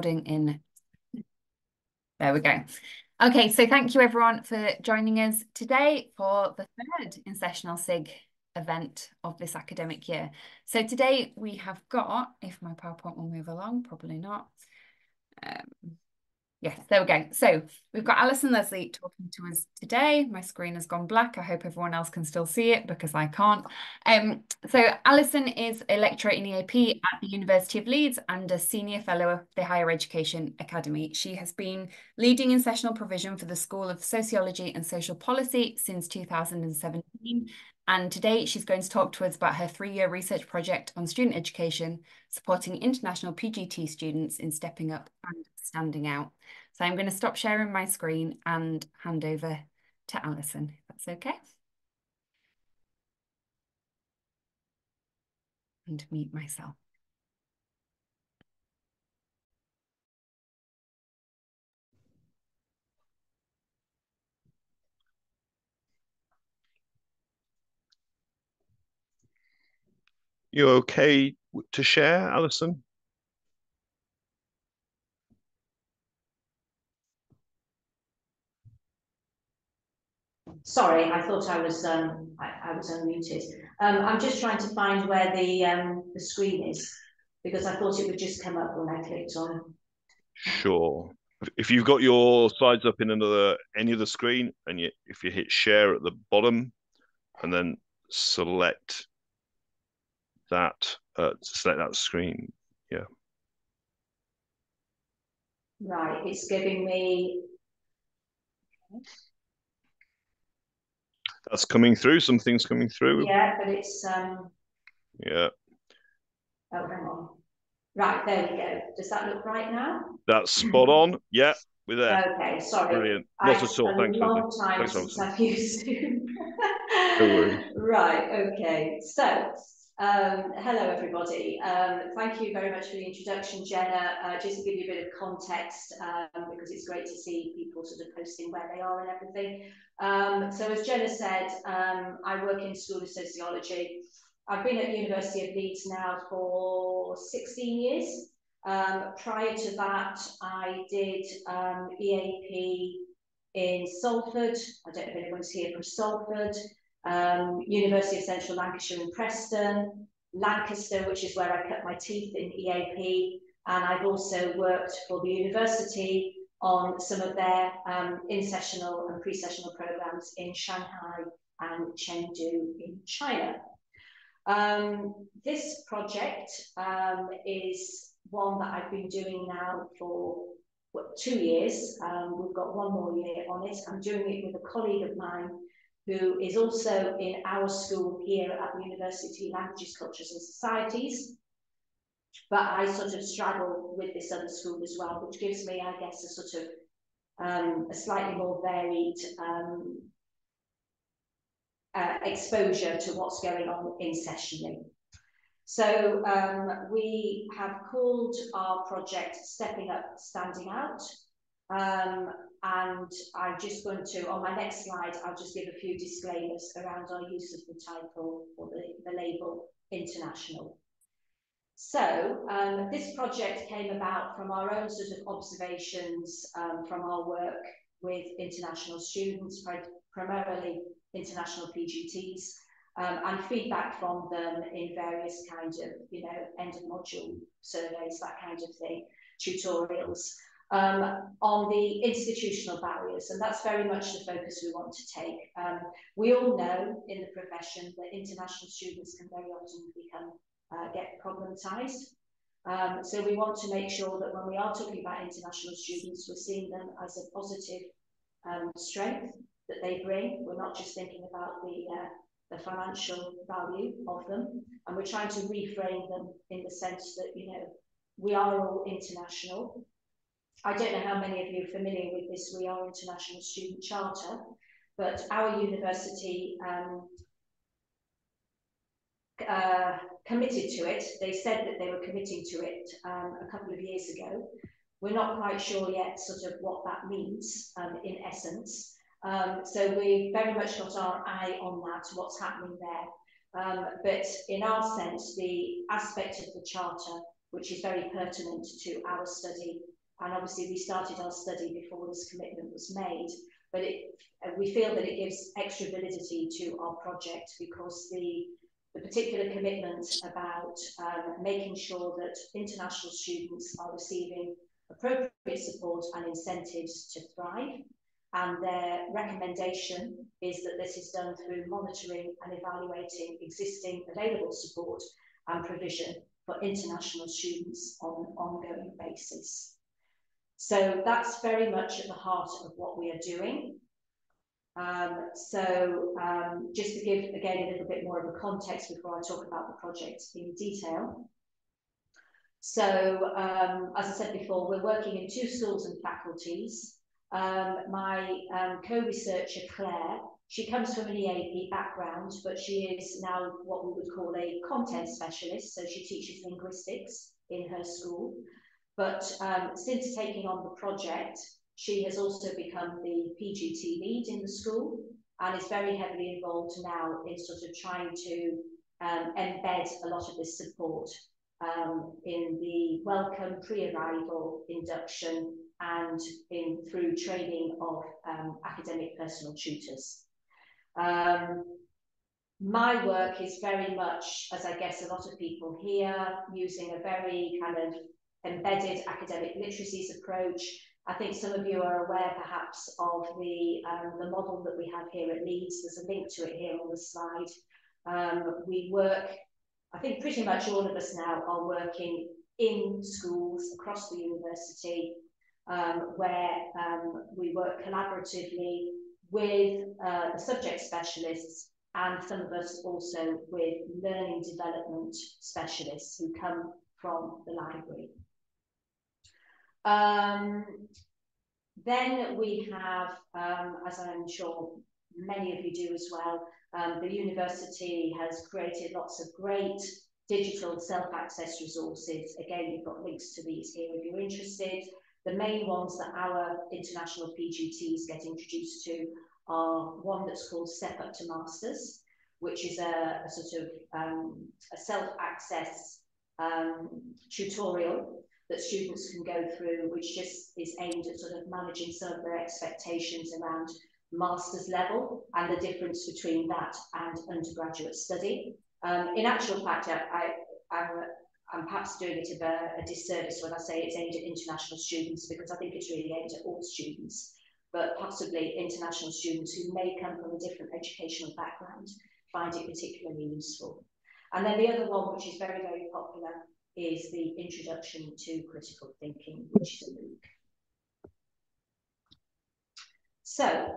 in. There we go. Okay, so thank you everyone for joining us today for the third in-sessional SIG event of this academic year. So today we have got, if my PowerPoint will move along, probably not. Yes, there we go. So we've got Alison Leslie talking to us today. My screen has gone black. I hope everyone else can still see it because I can't. So Alison is a lecturer in EAP at the University of Leeds and a senior fellow of the Higher Education Academy. She has been leading in sessional provision for the School of Sociology and Social Policy since 2017. And today she's going to talk to us about her 3-year research project on student education, supporting international PGT students in stepping up and standing out. So I'm going to stop sharing my screen and hand over to Alison, if that's okay. And mute myself. You okay to share, Alison? Sorry, I thought I was unmuted. I'm just trying to find where the screen is because I thought it would just come up when I clicked on. Sure. If you've got your slides up in any other screen, and if you hit share at the bottom, and then select that screen, yeah. Right, it's giving me. That's coming through. Something's coming through. Yeah, but it's Yeah. Oh, hang on. Right, there we go. Does that look right now? That's spot on. Yeah, we're there. Okay, sorry. Brilliant. Not at all. Thanks, a long Leslie. time Thanks, since Alison. I've used it. No worries. Right, okay. So, hello everybody. Thank you very much for the introduction, Jenna. Just to give you a bit of context, because it's great to see people sort of posting where they are and everything. So as Jenna said, I work in the School of Sociology. I've been at University of Leeds now for 16 years. Prior to that, I did EAP in Salford. I don't know if anyone's here from Salford. University of Central Lancashire in Preston, Lancaster, which is where I cut my teeth in EAP. And I've also worked for the university on some of their in-sessional and pre-sessional programs in Shanghai and Chengdu in China. This project is one that I've been doing now for 2 years. We've got 1 more year on it. I'm doing it with a colleague of mine who is also in our school here at the University, Languages, Cultures and Societies. But I sort of straddle with this other school as well, which gives me, I guess, a sort of a slightly more varied exposure to what's going on in sessioning. So we have called our project Stepping Up, Standing Out. And I'm just going to, on my next slide, I'll just give a few disclaimers around our use of the title or the label international. So this project came about from our own sort of observations from our work with international students, primarily international PGTs, and feedback from them in various kinds of, end of module surveys, that kind of thing, tutorials, on the institutional barriers. And that's very much the focus we want to take. We all know in the profession that international students can very often get problematized. So we want to make sure that when we are talking about international students, we're seeing them as a positive strength that they bring. We're not just thinking about the financial value of them, and we're trying to reframe them in the sense that, we are all international. I don't know how many of you are familiar with this We Are International Student Charter, but our university committed to it. They said that they were committing to it a couple of years ago. We're not quite sure yet sort of what that means in essence. So we very much got our eye on that, what's happening there. But in our sense, the aspect of the Charter which is very pertinent to our study. And obviously we started our study before this commitment was made, but we feel that it gives extra validity to our project because the particular commitment about making sure that international students are receiving appropriate support and incentives to thrive. And their recommendation is that this is done through monitoring and evaluating existing available support and provision for international students on an ongoing basis. So that's very much at the heart of what we are doing. Just to give, again, a little bit more of a context before I talk about the project in detail. So, as I said before, we're working in 2 schools and faculties. My co-researcher, Claire, she comes from an EAP background, but she is now what we would call a content specialist. So she teaches linguistics in her school. But since taking on the project, she has also become the PGT lead in the school and is very heavily involved now in sort of trying to embed a lot of this support in the welcome, pre-arrival, induction, and through training of academic personal tutors. My work is very much, as I guess a lot of people here, using a very kind of embedded academic literacies approach. I think some of you are aware perhaps of the model that we have here at Leeds. There's a link to it here on the slide. We work, I think pretty much all of us now are working in schools across the university where we work collaboratively with the subject specialists and some of us also with learning development specialists who come from the library. Then we have, as I'm sure many of you do as well, the university has created lots of great digital self-access resources. Again, you've got links to these here if you're interested. The main ones that our international PGTs get introduced to are one that's called Step Up to Masters, which is a sort of a self-access tutorial that students can go through, which just is aimed at sort of managing some of their expectations around master's level and the difference between that and undergraduate study. In actual fact, I'm perhaps doing it a disservice when I say it's aimed at international students, because I think it's really aimed at all students, but possibly international students who may come from a different educational background find it particularly useful. And then the other one, which is very, very popular, is the Introduction to Critical Thinking, which is a MOOC. So,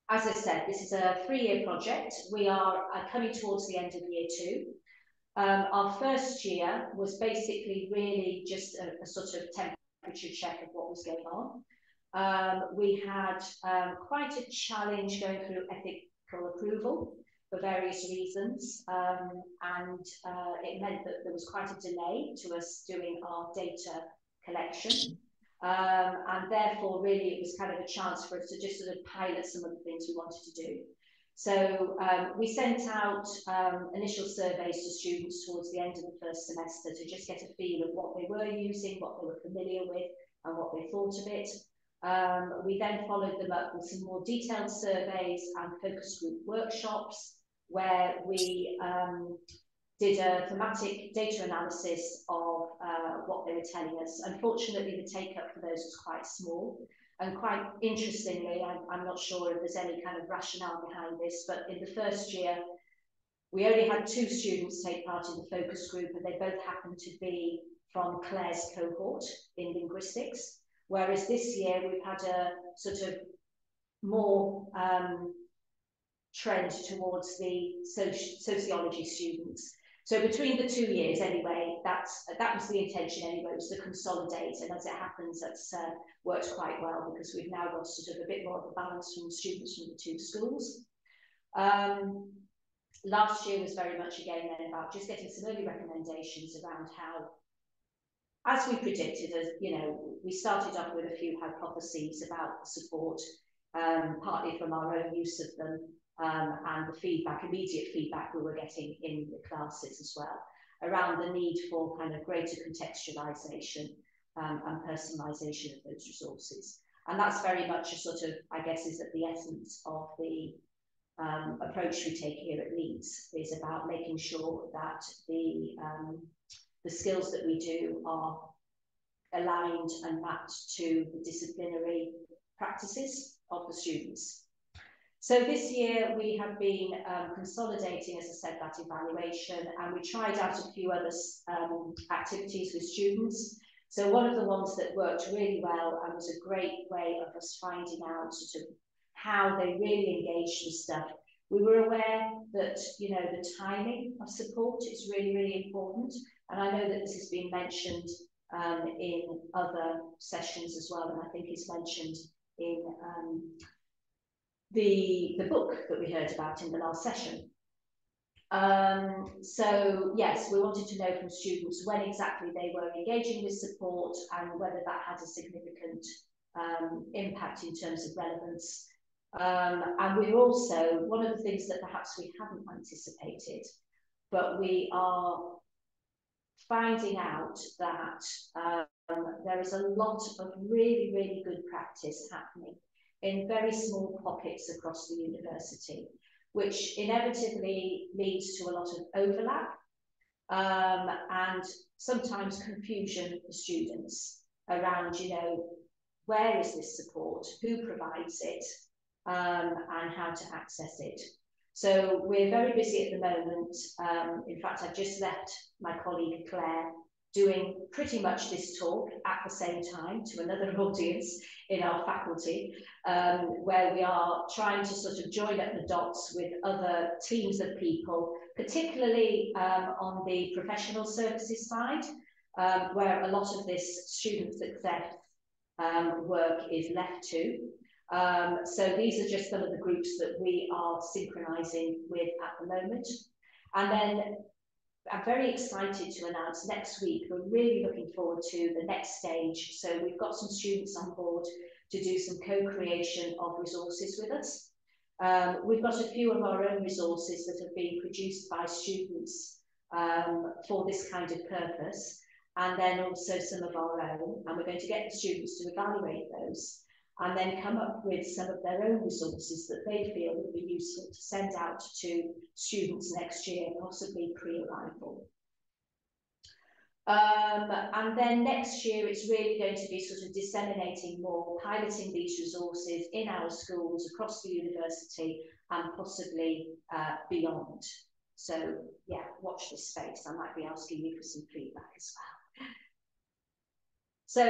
as I said, this is a 3-year project. We are coming towards the end of year 2. Our first year was basically really just a sort of temperature check of what was going on. We had quite a challenge going through ethical approval for various reasons, and it meant that there was quite a delay to us doing our data collection. And therefore, really, it was kind of a chance for us to just sort of pilot some of the things we wanted to do. So we sent out initial surveys to students towards the end of the first semester to just get a feel of what they were using, what they were familiar with, and what they thought of it. We then followed them up with some more detailed surveys and focus group workshops, where we did a thematic data analysis of what they were telling us. Unfortunately, the take-up for those was quite small. And quite interestingly, I'm not sure if there's any kind of rationale behind this, but in the first year, we only had 2 students take part in the focus group, and they both happened to be from Claire's cohort in linguistics. Whereas this year, we've had a sort of more trend towards the sociology students. So between the 2 years, anyway, that was the intention anyway, was to consolidate. And as it happens, that's worked quite well, because we've now got sort of a bit more of a balance from the students from the 2 schools. Last year was very much, again, then about just getting some early recommendations around how, as we predicted, as you know, we started off with a few hypotheses about support, partly from our own use of them, and the feedback, immediate feedback we were getting in the classes as well. around the need for kind of greater contextualisation and personalisation of those resources. And that's very much a sort of, I guess, is at the essence of the approach we take here at Leeds, is about making sure that the skills that we do are aligned and mapped to the disciplinary practices of the students. So this year we have been consolidating, as I said, that evaluation, and we tried out a few other activities with students. So one of the ones that worked really well and was a great way of us finding out sort of how they really engaged with stuff. We were aware that, you know, the timing of support is really, really important. And I know that this has been mentioned in other sessions as well, and I think it's mentioned in the book that we heard about in the last session. So yes, we wanted to know from students when exactly they were engaging with support and whether that had a significant impact in terms of relevance. And we're also, one of the things that perhaps we haven't anticipated, but we are finding out that there is a lot of really, really good practice happening in very small pockets across the university, which inevitably leads to a lot of overlap and sometimes confusion for students around, you know, where is this support, who provides it, and how to access it. So we're very busy at the moment. In fact, I've just left my colleague Claire doing pretty much this talk at the same time to another audience in our faculty, where we are trying to sort of join up the dots with other teams of people, particularly on the professional services side, where a lot of this student success work is left to. So these are just some of the groups that we are synchronizing with at the moment. And then I'm very excited to announce next week, we're really looking forward to the next stage. So we've got some students on board to do some co-creation of resources with us. We've got a few of our own resources that have been produced by students for this kind of purpose, and then also some of our own, and we're going to get the students to evaluate those and then come up with some of their own resources that they feel would be useful to send out to students next year, possibly pre-arrival. And then next year, it's really going to be sort of disseminating more, piloting these resources in our schools across the university and possibly beyond. So yeah, watch this space. I might be asking you for some feedback as well. So